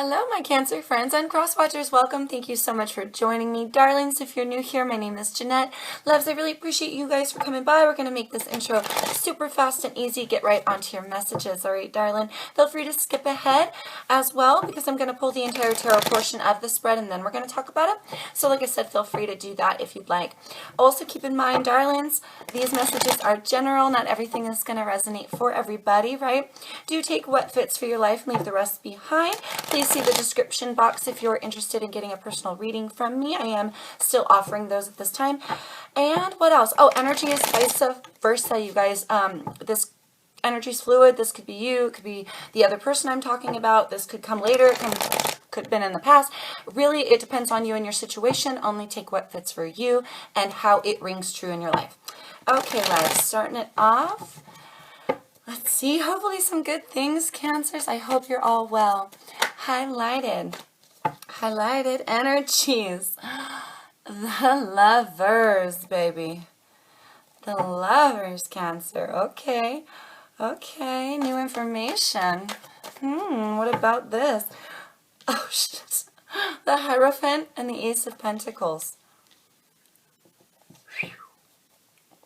Hello, my Cancer friends and cross-watchers. Welcome. Thank you so much for joining me. Darlings, if you're new here, my name is Jeanette. Loves, I really appreciate you guys for coming by. We're going to make this intro super fast and easy. Get right onto your messages. All right, darling. Feel free to skip ahead as well because I'm going to pull the entire tarot portion of the spread and then we're going to talk about it. So like I said, feel free to do that if you'd like. Also, keep in mind, darlings, these messages are general. Not everything is going to resonate for everybody, right? Do take what fits for your life and leave the rest behind. Please see the description box if you're interested in getting a personal reading from me. I am still offering those at this time. And what else? Oh, energy is vice versa, you guys. This energy is fluid. This could be you. It could be the other person I'm talking about. This could come later. It could have been in the past. Really, it depends on you and your situation. Only take what fits for you and how it rings true in your life. Okay, let's starting it off. Let's see, hopefully some good things, Cancers. I hope you're all well. Highlighted energies. The lovers, baby. The lovers, Cancer. Okay, new information. What about this? Oh, shit. The Hierophant and the Ace of Pentacles.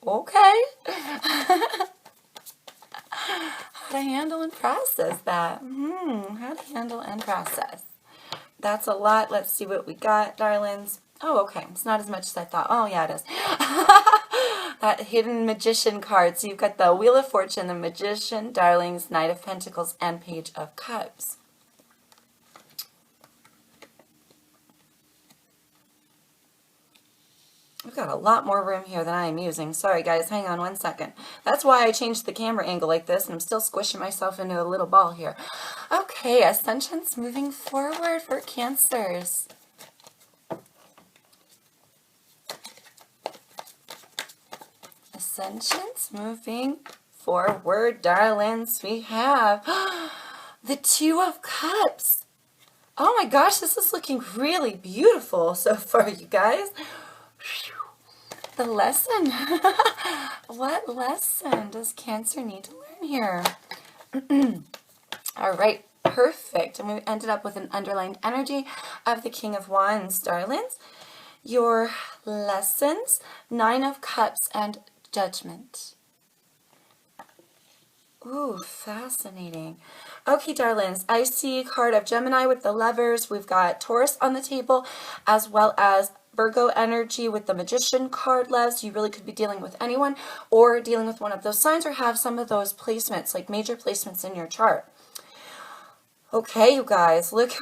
Okay. How to handle and process that. How to handle and process. That's a lot. Let's see what we got, darlings. Oh, okay. It's not as much as I thought. Oh, yeah, it is. That hidden magician card. So you've got the Wheel of Fortune, the Magician, darlings, Knight of Pentacles, and Page of Cups. We've got a lot more room here than I am using. Sorry, guys. Hang on one second. That's why I changed the camera angle like this, and I'm still squishing myself into a little ball here. Okay, Ascension's moving forward for Cancers. Ascension's moving forward, darlings. We have the Two of Cups. Oh my gosh, this is looking really beautiful so far, you guys. The lesson. What lesson does Cancer need to learn here? All right, perfect. And we ended up with an underlined energy of the King of Wands, darlings. Your lessons, Nine of Cups and Judgment. Ooh, fascinating. Okay, darlings, I see a card of Gemini with the Lovers. We've got Taurus on the table, as well as Virgo energy with the Magician card, loves. You really could be dealing with anyone or dealing with one of those signs or have some of those placements, like major placements in your chart. Okay, you guys, look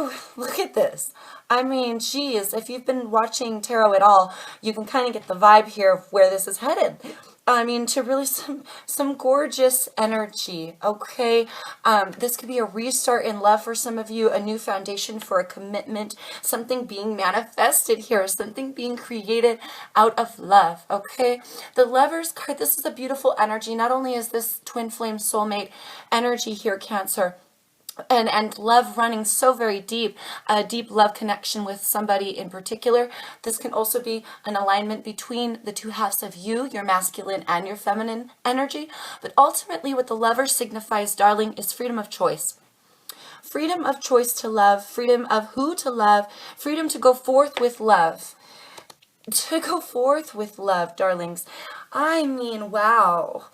at this. I mean, geez, if you've been watching tarot at all, you can kind of get the vibe here of where this is headed. I mean, to really some gorgeous energy, okay? This could be a restart in love for some of you, a new foundation for a commitment, something being manifested here, something being created out of love, okay? The Lovers card, this is a beautiful energy. Not only is this twin flame soulmate energy here, Cancer, and love running so very deep, a deep love connection with somebody in particular. This can also be an alignment between the two halves of you, your masculine and your feminine energy. But ultimately what the Lover signifies, darling, is freedom of choice. Freedom of choice to love, freedom of who to love, freedom to go forth with love. To go forth with love, darlings. I mean, wow.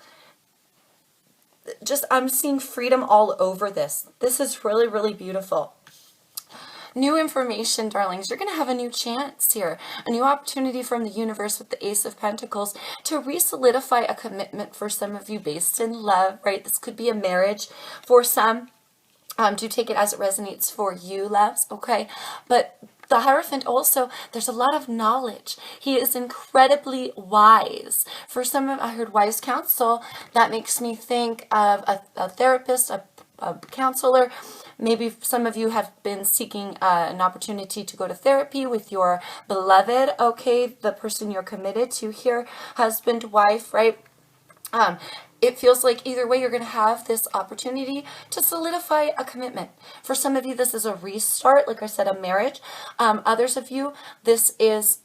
Just, I'm seeing freedom all over this. This is really, really beautiful. New information, darlings. You're going to have a new chance here. A new opportunity from the universe with the Ace of Pentacles to re-solidify a commitment for some of you based in love, right? This could be a marriage for some. Do take it as it resonates for you, loves, okay? But the Hierophant also, there's a lot of knowledge. He is incredibly wise. For some of, I heard wise counsel. That makes me think of a therapist, a counselor. Maybe some of you have been seeking an opportunity to go to therapy with your beloved, okay? The person you're committed to here, husband, wife, right? It feels like either way you're going to have this opportunity to solidify a commitment. For some of you, this is a restart, like I said, a marriage. Others of you, this is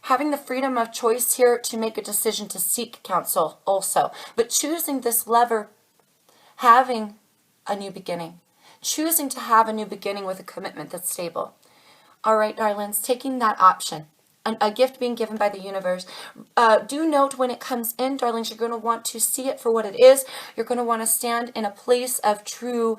having the freedom of choice here to make a decision to seek counsel also. But choosing this Lover, having a new beginning. choosing to have a new beginning with a commitment that's stable. All right, darlings, taking that option. A gift being given by the universe. Do note when it comes in, darlings, you're going to want to see it for what it is. You're going to want to stand in a place of true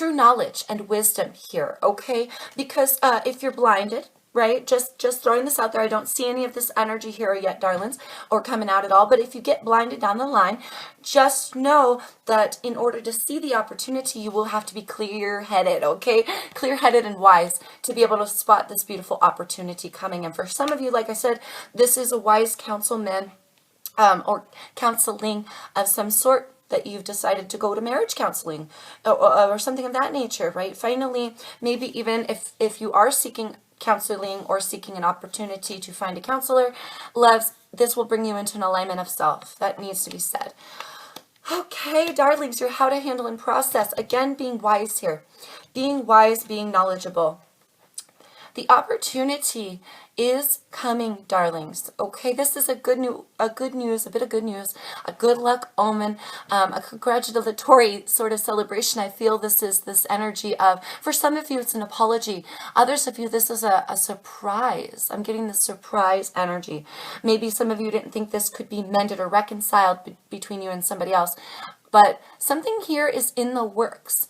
knowledge and wisdom here, okay? Because if you're blinded, right, just throwing this out there, I don't see any of this energy here yet, darlings, or coming out at all, but if you get blinded down the line, just know that in order to see the opportunity, you will have to be clear-headed, okay? Clear-headed and wise to be able to spot this beautiful opportunity coming. And for some of you, like I said, this is a wise councilman or counseling of some sort, that you've decided to go to marriage counseling or something of that nature, right? Finally, maybe even if you are seeking counseling or seeking an opportunity to find a counselor, loves, this will bring you into an alignment of self. That needs to be said. Okay, darlings, your how to handle and process. Again, being wise here. Being wise, being knowledgeable. The opportunity is coming, darlings. Okay, this is a bit of good news, a good luck omen, a congratulatory sort of celebration. I feel this is this energy of, for some of you, it's an apology. Others of you, this is a surprise. I'm getting the surprise energy. Maybe some of you didn't think this could be mended or reconciled between you and somebody else, but something here is in the works.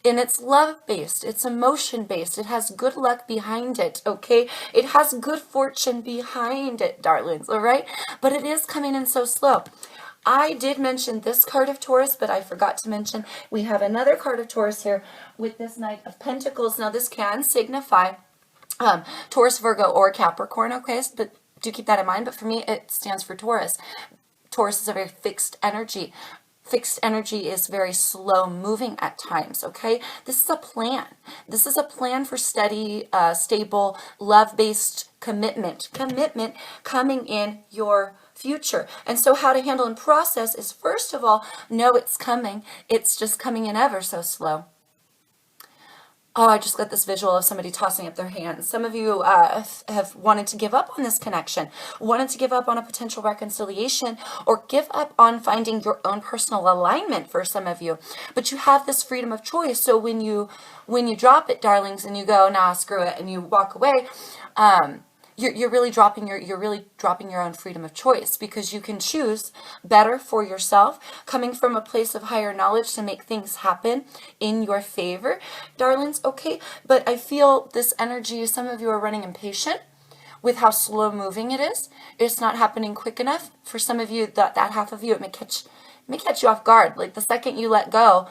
And it's love-based, it's emotion-based, it has good luck behind it, okay? It has good fortune behind it, darlings, all right? But it is coming in so slow. I did mention this card of Taurus, but I forgot to mention we have another card of Taurus here with this Knight of Pentacles. Now, this can signify Taurus, Virgo, or Capricorn, okay? But do keep that in mind. But for me, it stands for Taurus. Taurus is a very fixed energy. Fixed energy is very slow moving at times, okay? This is a plan. This is a plan for steady, stable, love-based commitment. Commitment coming in your future. And so how to handle and process is, first of all, know it's coming. It's just coming in ever so slow. Oh, I just got this visual of somebody tossing up their hands. Some of you have wanted to give up on this connection, wanted to give up on a potential reconciliation, or give up on finding your own personal alignment for some of you. But you have this freedom of choice. So when you drop it, darlings, and you go, nah, screw it, and you walk away, you're really dropping your own freedom of choice, because you can choose better for yourself, coming from a place of higher knowledge to make things happen in your favor, darlings, okay? But I feel this energy, some of you are running impatient with how slow moving it is. It's not happening quick enough. For some of you, that half of you, it may catch you off guard. Like the second you let go,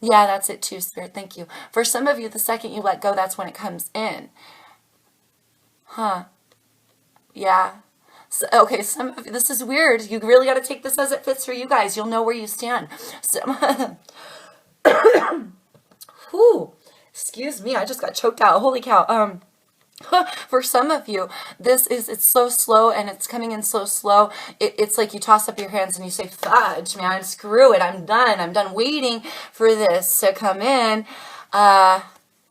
yeah, that's it too, Spirit, thank you. For some of you, the second you let go, that's when it comes in. Huh. Yeah. So, okay, this is weird. You really got to take this as it fits for you guys. You'll know where you stand. So, whew, excuse me, I just got choked out. Holy cow. For some of you, it's so slow, and it's coming in so slow. It's like you toss up your hands and you say, fudge, man, screw it. I'm done waiting for this to come in.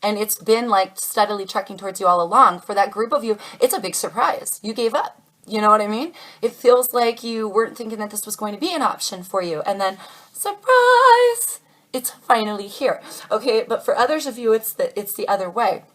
And it's been like steadily trekking towards you all along. For that group of you, it's a big surprise. You gave up. You know what I mean? It feels like you weren't thinking that this was going to be an option for you. And then, surprise! It's finally here. Okay, but for others of you, it's the other way.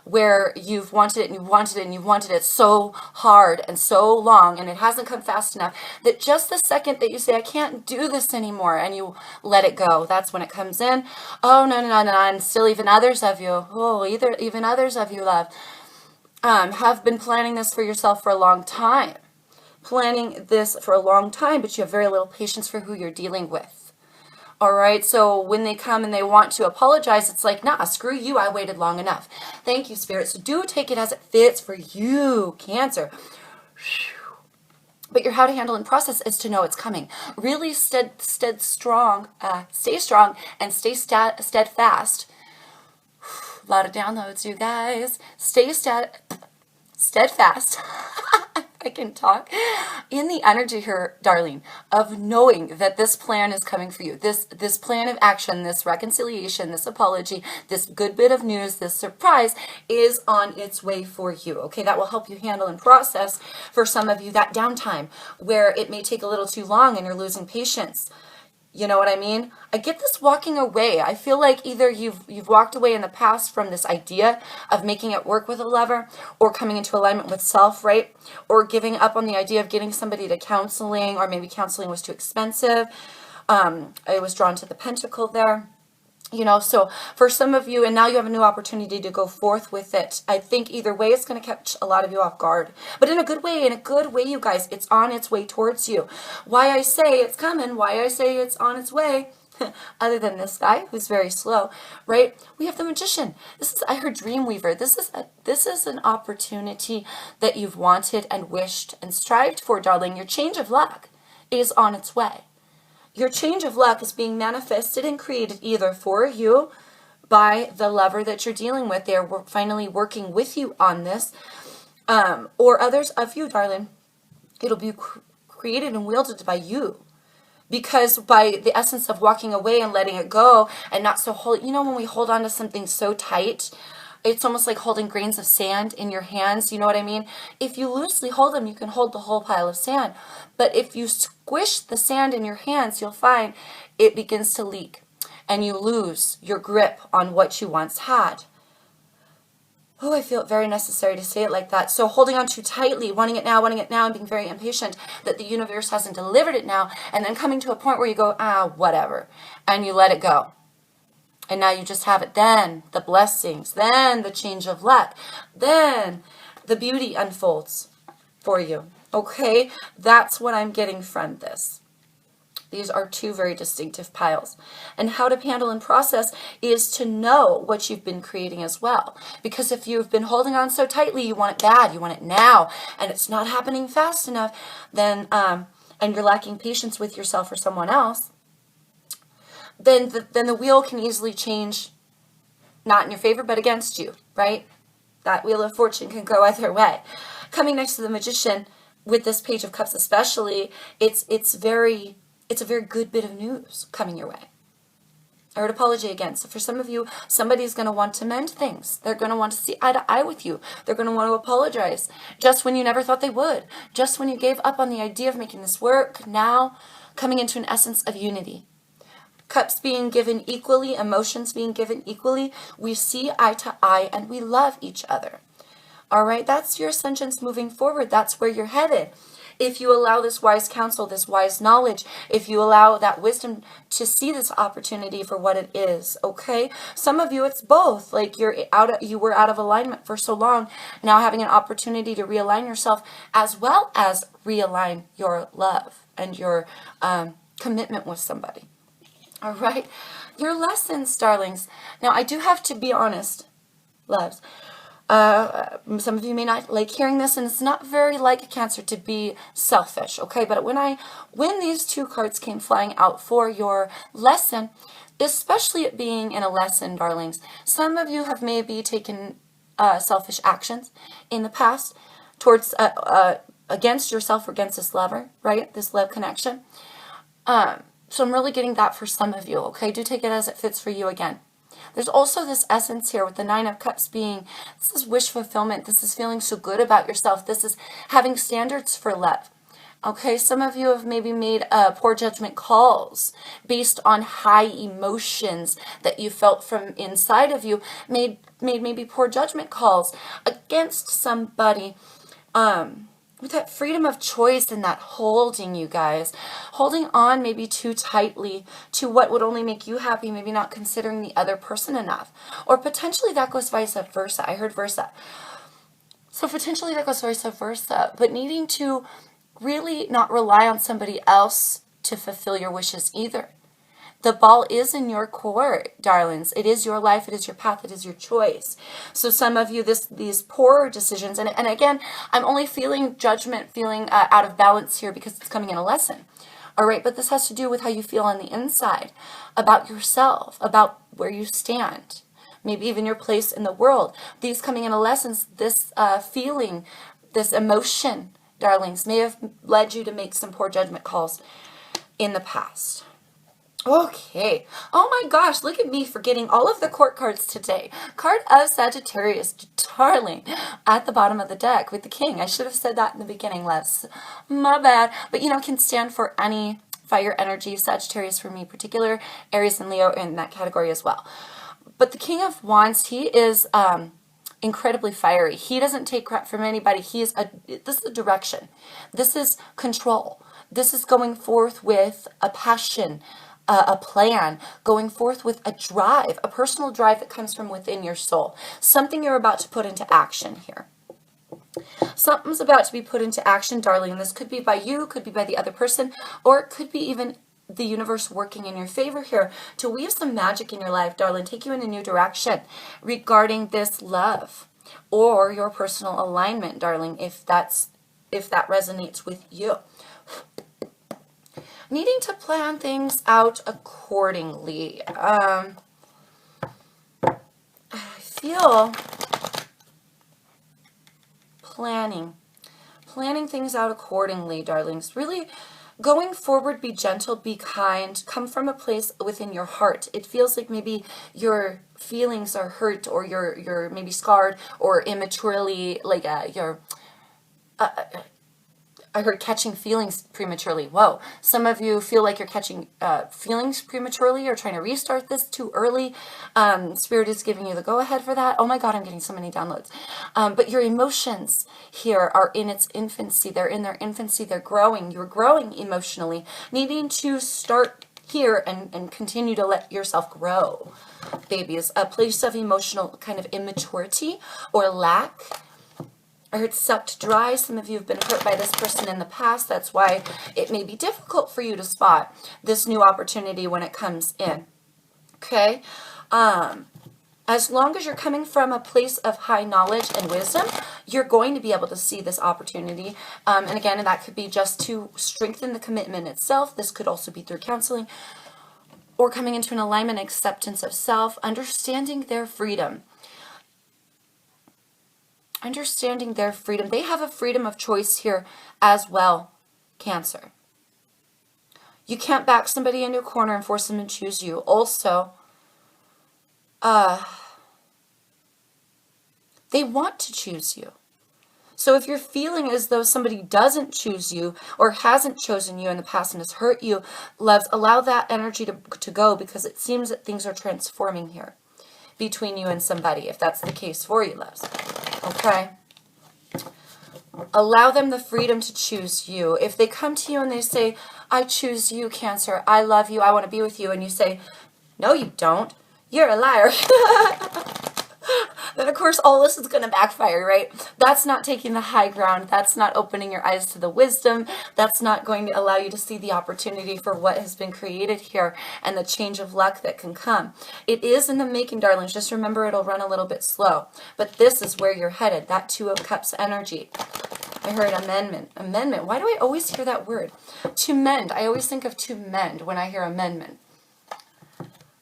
Where you've wanted it and you've wanted it and you've wanted it so hard and so long, and it hasn't come fast enough, that just the second that you say, I can't do this anymore, and you let it go, that's when it comes in. Oh, no, and still even others of you, even others of you, love, have been planning this for yourself for a long time. But you have very little patience for who you're dealing with. All right, so when they come and they want to apologize, it's like, nah, screw you, I waited long enough. Thank you, Spirit. So do take it as it fits for you, Cancer. But your how to handle and process is to know it's coming. Really stay strong and stay steadfast. A lot of downloads, you guys. Stay steadfast. I can talk. In the energy here, darling, of knowing that this plan is coming for you. This plan of action, this reconciliation, this apology, this good bit of news, this surprise is on its way for you. Okay, that will help you handle and process, for some of you, that downtime where it may take a little too long and you're losing patience. You know what I mean? I get this walking away. I feel like either you've walked away in the past from this idea of making it work with a lover, or coming into alignment with self, right? Or giving up on the idea of getting somebody to counseling, or maybe counseling was too expensive. I was drawn to the pentacle there. You know, so for some of you, and now you have a new opportunity to go forth with it. I think either way it's going to catch a lot of you off guard, but in a good way, you guys. It's on its way towards you. Why I say it's coming, why I say it's on its way, other than this guy who's very slow, right? We have the Magician. I heard Dreamweaver. This is an opportunity that you've wanted and wished and strived for, darling. Your change of luck is on its way. Your change of luck is being manifested and created either for you by the lover that you're dealing with. They're finally working with you on this. Or others of you, darling. It'll be created and wielded by you. Because by the essence of walking away and letting it go and not so hold, you know, when we hold on to something so tight, it's almost like holding grains of sand in your hands. You know what I mean? If you loosely hold them, you can hold the whole pile of sand. But if you squish the sand in your hands, you'll find it begins to leak and you lose your grip on what you once had. Oh, I feel it very necessary to say it like that. So holding on too tightly, wanting it now, and being very impatient that the universe hasn't delivered it now, and then coming to a point where you go, whatever, and you let it go. And now you just have it. Then the blessings, then the change of luck, then the beauty unfolds for you. Okay, that's what I'm getting from this. These are two very distinctive piles. And how to handle and process is to know what you've been creating as well. Because if you've been holding on so tightly, you want it bad, you want it now, and it's not happening fast enough, then and you're lacking patience with yourself or someone else, then the wheel can easily change, not in your favor, but against you, right? That wheel of fortune can go either way. Coming next to the Magician, with this Page of Cups especially, it's a very good bit of news coming your way. I heard apology again. So for some of you, somebody's going to want to mend things. They're going to want to see eye to eye with you. They're going to want to apologize just when you never thought they would. Just when you gave up on the idea of making this work, now coming into an essence of unity. Cups being given equally, emotions being given equally. We see eye to eye and we love each other. All right, that's your ascensions moving forward. That's where you're headed. If you allow this wise counsel, this wise knowledge, if you allow that wisdom to see this opportunity for what it is, okay? Some of you, it's both. Like you were out of alignment for so long, now having an opportunity to realign yourself as well as realign your love and your commitment with somebody. All right? Your lessons, darlings. Now, I do have to be honest, loves. Some of you may not like hearing this, and it's not very like Cancer to be selfish, okay? But when these two cards came flying out for your lesson, especially it being in a lesson, darlings, some of you have maybe taken selfish actions in the past towards against yourself or against this lover, right? This love connection. So I'm really getting that for some of you, okay? Do take it as it fits for you again. There's also this essence here with the Nine of Cups being, this is wish fulfillment. This is feeling so good about yourself. This is having standards for love. Okay, some of you have maybe made poor judgment calls based on high emotions that you felt from inside of you, made maybe poor judgment calls against somebody. With that freedom of choice and that holding, you guys, holding on maybe too tightly to what would only make you happy, maybe not considering the other person enough. Or potentially that goes vice versa. I heard versa. So potentially that goes vice versa. But needing to really not rely on somebody else to fulfill your wishes either. The ball is in your court, darlings. It is your life. It is your path. It is your choice. So some of you, these poor decisions, and again, I'm only feeling judgment, feeling out of balance here because it's coming in a lesson. All right, but this has to do with how you feel on the inside, about yourself, about where you stand, maybe even your place in the world. These coming in a lessons, this feeling, this emotion, darlings, may have led you to make some poor judgment calls in the past. Okay. Oh my gosh, look at me forgetting all of the court cards today. Card of Sagittarius, darling, at the bottom of the deck with the king. I should have said that in the beginning, Les. My bad. But, can stand for any fire energy, Sagittarius for me in particular, Aries and Leo in that category as well. But the King of Wands, he is incredibly fiery. He doesn't take crap from anybody. This is a direction. This is control. This is going forth with a passion, a plan, going forth with a drive, a personal drive that comes from within your soul. Something you're about to put into action here. Something's about to be put into action, darling. This could be by you, could be by the other person, or it could be even the universe working in your favor here to weave some magic in your life, darling, take you in a new direction regarding this love or your personal alignment, darling, if that resonates with you. Needing to plan things out accordingly. I feel planning things out accordingly, darlings. Really going forward, be gentle, be kind, come from a place within your heart. It feels like maybe your feelings are hurt, or you're maybe scarred, or immaturely, like I heard catching feelings prematurely. Whoa. Some of you feel like you're catching feelings prematurely or trying to restart this too early. Spirit is giving you the go-ahead for that. Oh my God, I'm getting so many downloads. But your emotions here are in its infancy. They're in their infancy. They're growing. You're growing emotionally, needing to start here and continue to let yourself grow. Babies, a place of emotional kind of immaturity or lack. I heard sucked dry. Some of you have been hurt by this person in the past. That's why it may be difficult for you to spot this new opportunity when it comes in. Okay? As long as you're coming from a place of high knowledge and wisdom, you're going to be able to see this opportunity. And again, that could be just to strengthen the commitment itself. This could also be through counseling or coming into an alignment, acceptance of self, understanding their freedom. Understanding their freedom. They have a freedom of choice here as well, Cancer. You can't back somebody into a corner and force them to choose you. Also, they want to choose you. So if you're feeling as though somebody doesn't choose you or hasn't chosen you in the past and has hurt you, loves, allow that energy to go, because it seems that things are transforming here between you and somebody, if that's the case for you, loves. Okay? Allow them the freedom to choose you. If they come to you and they say, I choose you, Cancer, I love you, I want to be with you, and you say, no, you don't, you're a liar, then of course all this is going to backfire, right? That's not taking the high ground. That's not opening your eyes to the wisdom. That's not going to allow you to see the opportunity for what has been created here and the change of luck that can come. It is in the making, darlings. Just remember, it'll run a little bit slow. But this is where you're headed, that Two of Cups energy. I heard amendment. Amendment. Why do I always hear that word? To mend. I always think of to mend when I hear amendment.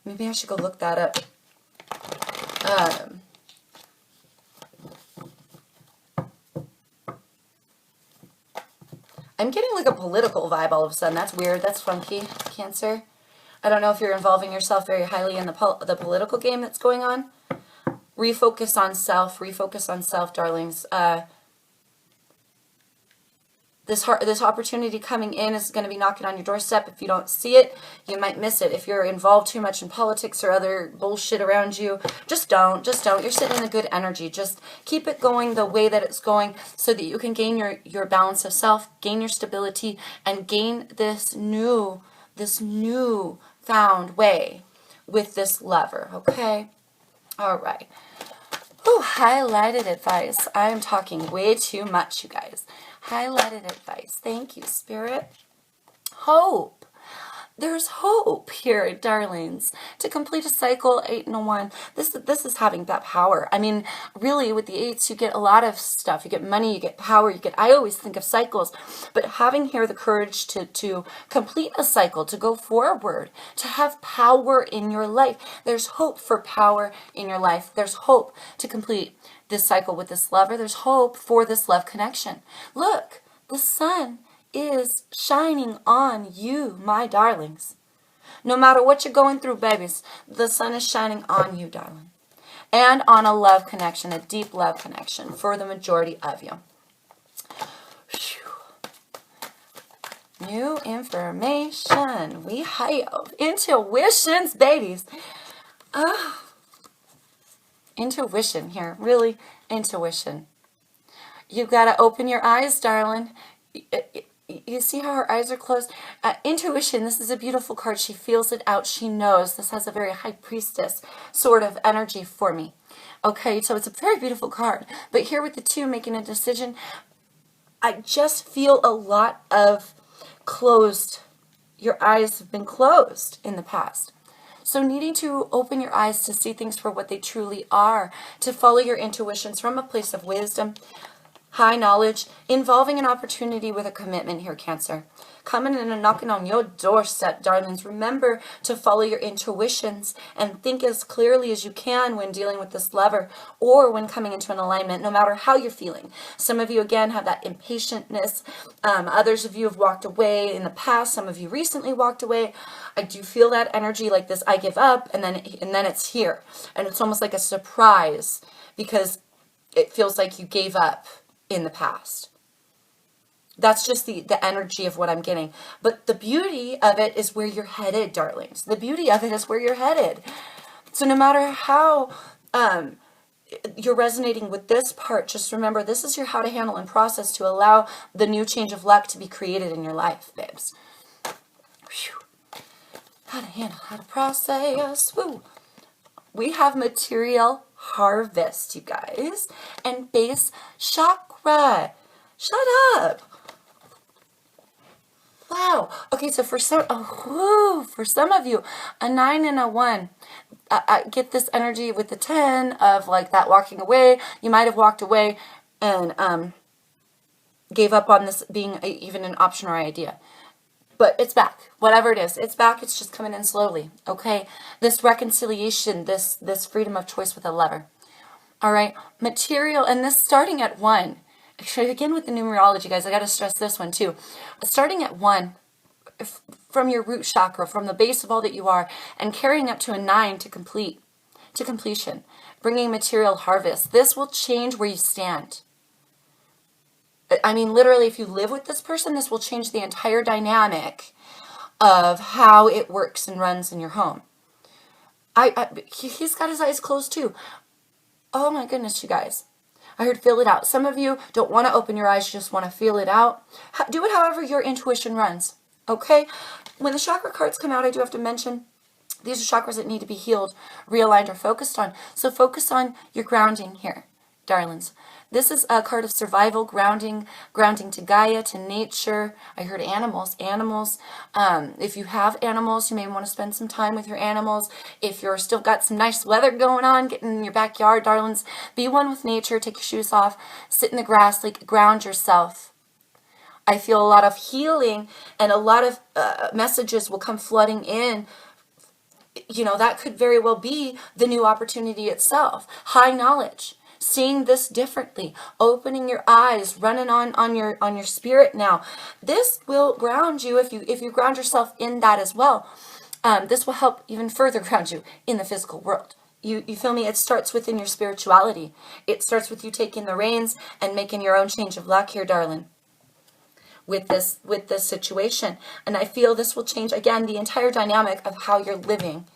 Maybe I should go look that up. I'm getting like a political vibe all of a sudden. That's weird. That's funky, Cancer. I don't know if you're involving yourself very highly in the political game that's going on. Refocus on self. Refocus on self, darlings. This opportunity coming in is going to be knocking on your doorstep. If you don't see it, you might miss it. If you're involved too much in politics or other bullshit around you, just don't. Just don't. You're sitting in a good energy. Just keep it going the way that it's going so that you can gain your balance of self, gain your stability, and gain this new found way with this lover, okay? All right. Ooh, highlighted advice. I am talking way too much, you guys. Highlighted advice. Thank you, Spirit. Hope. There's hope here, darlings. To complete a cycle, 8 and a 1. This is having that power. I mean, really, with the 8s, you get a lot of stuff. You get money, you get power, I always think of cycles. But having here the courage to complete a cycle, to go forward, to have power in your life. There's hope for power in your life. There's hope to complete this cycle with this lover. There's hope for this love connection. Look, the sun is shining on you, my darlings. No matter what you're going through, babies, the sun is shining on you, darling. And on a love connection, a deep love connection for the majority of you. Whew. New information. We have intuitions, babies. Intuition here. Really, intuition. You've got to open your eyes, darling. You see how her eyes are closed? Intuition, this is a beautiful card. She feels it out. She knows. This has a very high priestess sort of energy for me. Okay, so it's a very beautiful card. But here with the 2 making a decision, I just feel a lot of closed. Your eyes have been closed in the past. So needing to open your eyes to see things for what they truly are, to follow your intuitions from a place of wisdom, high knowledge, involving an opportunity with a commitment here, Cancer. Coming in and knocking on your doorstep, darlings. Remember to follow your intuitions and think as clearly as you can when dealing with this lover or when coming into an alignment, no matter how you're feeling. Some of you, again, have that impatientness. Others of you have walked away in the past. Some of you recently walked away. I do feel that energy like this, I give up, and then it's here. And it's almost like a surprise because it feels like you gave up in the past. That's just the energy of what I'm getting. But the beauty of it is where you're headed, darlings. The beauty of it is where you're headed. So no matter how you're resonating with this part, just remember this is your how to handle and process to allow the new change of luck to be created in your life, babes. Whew. How to handle, how to process. Woo. We have material harvest, you guys, and base chakra. Shut up. Wow. Okay, so for some of you, a 9 and a 1. I get this energy with the 10 of like that walking away. You might have walked away and gave up on this being even an option or idea. But it's back. Whatever it is, it's back. It's just coming in slowly. Okay? This reconciliation, this freedom of choice with a lover. All right? Material, and this starting at 1. Actually, again, with the numerology, guys, I got to stress this one too. Starting at 1, from your root chakra, from the base of all that you are, and carrying up to a 9 to completion, bringing material harvest. This will change where you stand. I mean, literally, if you live with this person, this will change the entire dynamic of how it works and runs in your home. He's got his eyes closed too. Oh my goodness, you guys. I heard feel it out. Some of you don't want to open your eyes, you just want to feel it out. Do it however your intuition runs, okay? When the chakra cards come out, I do have to mention these are chakras that need to be healed, realigned, or focused on. So focus on your grounding here, darlings. This is a card of survival, grounding to Gaia, to nature. I heard animals. If you have animals, you may want to spend some time with your animals. If you're still got some nice weather going on, get in your backyard, darlings. Be one with nature. Take your shoes off. Sit in the grass. Like, ground yourself. I feel a lot of healing and a lot of messages will come flooding in. You know, that could very well be the new opportunity itself. High knowledge. Seeing this differently, opening your eyes, running on your spirit now. This will ground you if you ground yourself in that as well. This will help even further ground you in the physical world. You feel me? It starts within your spirituality. It starts with you taking the reins and making your own change of luck here, darling. With this situation, and I feel this will change again the entire dynamic of how you're living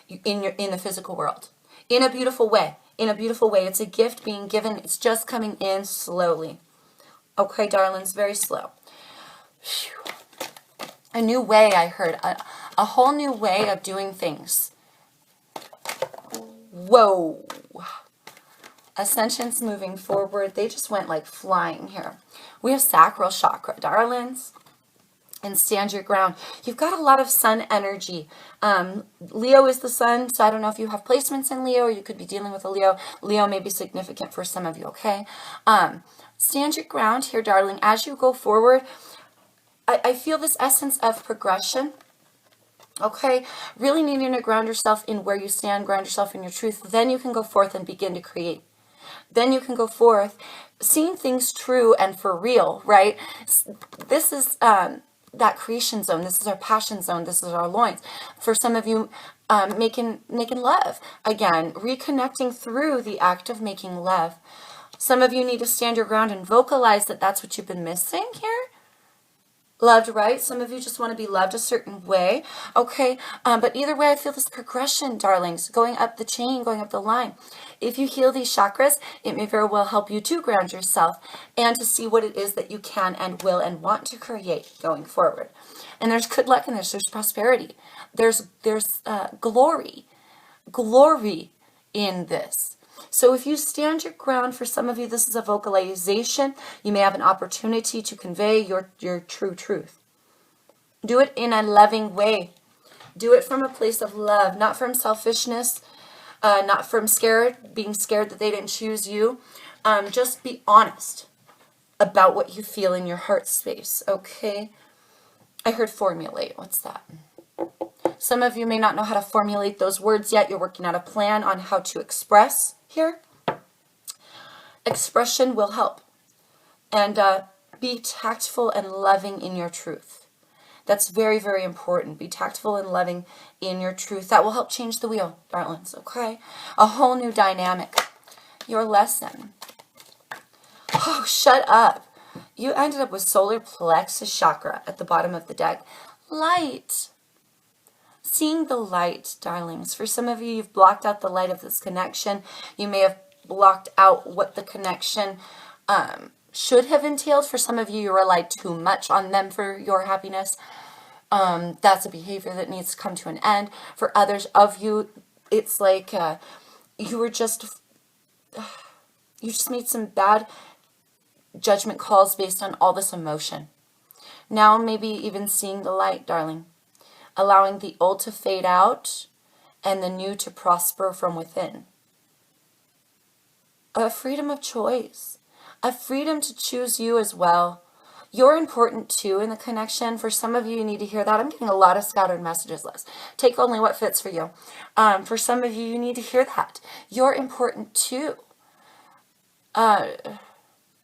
in the physical world in a beautiful way. In a beautiful way. It's a gift being given. It's just coming in slowly. Okay, darlings, very slow. Whew. A new way, I heard. A whole new way of doing things. Whoa. Ascension's moving forward. They just went like flying here. We have sacral chakra, darlings. And stand your ground. You've got a lot of sun energy. Leo is the sun, so I don't know if you have placements in Leo, or you could be dealing with a Leo. Leo may be significant for some of you, okay? Stand your ground here, darling. As you go forward, I feel this essence of progression, okay? Really needing to ground yourself in where you stand, ground yourself in your truth. Then you can go forth and begin to create. Then you can go forth seeing things true and for real, right? This is... that creation zone. This is our passion zone. This is our loins. For some of you, making love. Again, reconnecting through the act of making love. Some of you need to stand your ground and vocalize that that's what you've been missing here. Loved, right? Some of you just want to be loved a certain way, okay? But either way, I feel this progression, darlings, going up the chain, going up the line. If you heal these chakras, it may very well help you to ground yourself and to see what it is that you can and will and want to create going forward. And there's good luck in this. There's prosperity. There's glory in this. So if you stand your ground, for some of you, this is a vocalization. You may have an opportunity to convey your true truth. Do it in a loving way. Do it from a place of love, not from selfishness, not from being scared that they didn't choose you. Just be honest about what you feel in your heart space, okay? I heard formulate. What's that? Some of you may not know how to formulate those words yet. You're working out a plan on how to express here. Expression will help. And be tactful and loving in your truth. That's very, very important. Be tactful and loving in your truth. That will help change the wheel, darlings, okay? A whole new dynamic. Your lesson. Oh, shut up. You ended up with solar plexus chakra at the bottom of the deck. Light. Seeing the light, darlings. For some of you, you've blocked out the light of this connection. You may have blocked out what the connection should have entailed. For some of you, you relied too much on them for your happiness. That's a behavior that needs to come to an end. For others of you, it's like you just made some bad judgment calls based on all this emotion. Now maybe even seeing the light, darling. Allowing the old to fade out and the new to prosper from within. A freedom of choice. A freedom to choose you as well. You're important too in the connection. For some of you, you need to hear that. I'm getting a lot of scattered messages, Liz. Take only what fits for you. For some of you, you need to hear that. You're important too.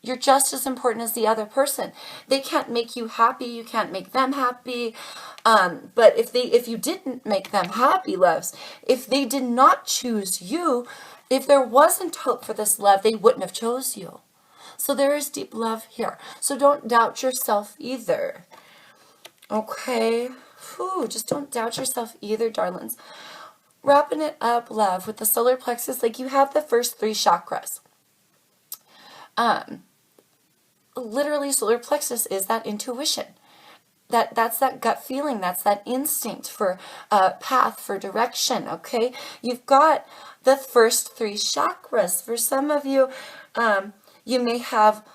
You're just as important as the other person. They can't make you happy. You can't make them happy. But if you didn't make them happy, loves, if they did not choose you, if there wasn't hope for this love, they wouldn't have chose you. So there is deep love here. So don't doubt yourself either. Okay? Whew, just don't doubt yourself either, darlings. Wrapping it up, love, with the solar plexus, like you have the first 3 chakras. Literally, solar plexus is that intuition. That's that gut feeling. That's that instinct for path, for direction, okay? You've got the first 3 chakras. For some of you, you may have,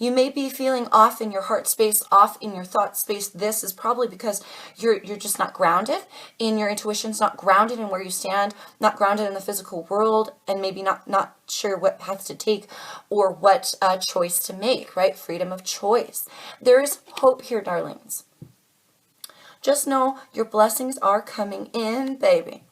you may be feeling off in your heart space, off in your thought space. This is probably because you're just not grounded in your intuition's not grounded in where you stand, not grounded in the physical world, and maybe not sure what path to take or what choice to make, right? Freedom of choice. There is hope here, darlings. Just know your blessings are coming in, baby.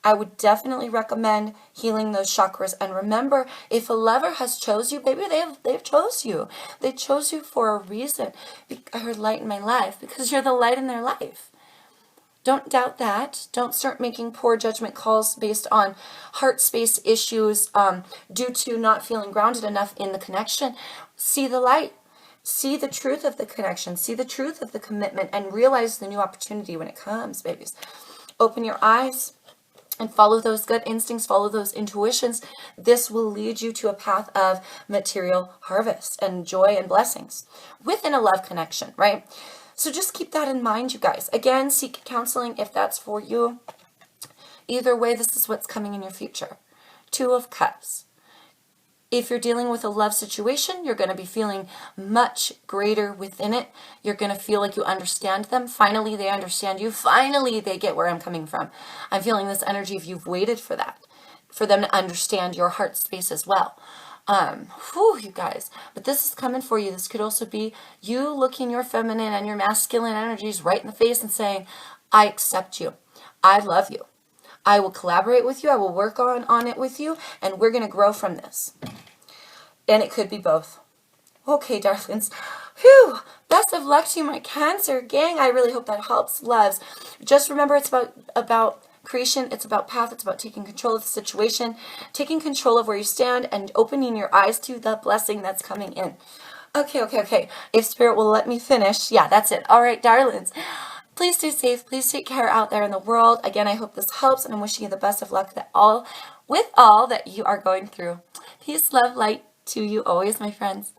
I would definitely recommend healing those chakras. And remember, if a lover has chose you, baby, they've chose you. They chose you for a reason. I heard light in my life because you're the light in their life. Don't doubt that. Don't start making poor judgment calls based on heart space issues due to not feeling grounded enough in the connection. See the light. See the truth of the connection. See the truth of the commitment and realize the new opportunity when it comes, babies. Open your eyes. And follow those gut instincts, follow those intuitions. This will lead you to a path of material harvest and joy and blessings within a love connection, right? So just keep that in mind, you guys. Again, seek counseling if that's for you. Either way, this is what's coming in your future. 2 of Cups. If you're dealing with a love situation, you're going to be feeling much greater within it. You're going to feel like you understand them. Finally, they understand you. Finally, they get where I'm coming from. I'm feeling this energy if you've waited for that, for them to understand your heart space as well. You guys. But this is coming for you. This could also be you looking your feminine and your masculine energies right in the face and saying, I accept you. I love you. I will collaborate with you. I will work on it with you. And we're going to grow from this. And it could be both. Okay, darlings. Whew. Best of luck to you, my Cancer gang. I really hope that helps, loves. Just remember, it's about creation. It's about path. It's about taking control of the situation, taking control of where you stand, and opening your eyes to the blessing that's coming in. Okay. If Spirit will let me finish. Yeah, that's it. All right, darlings. Please stay safe. Please take care out there in the world. Again, I hope this helps, and I'm wishing you the best of luck with all that you are going through. Peace, love, light to you always, my friends.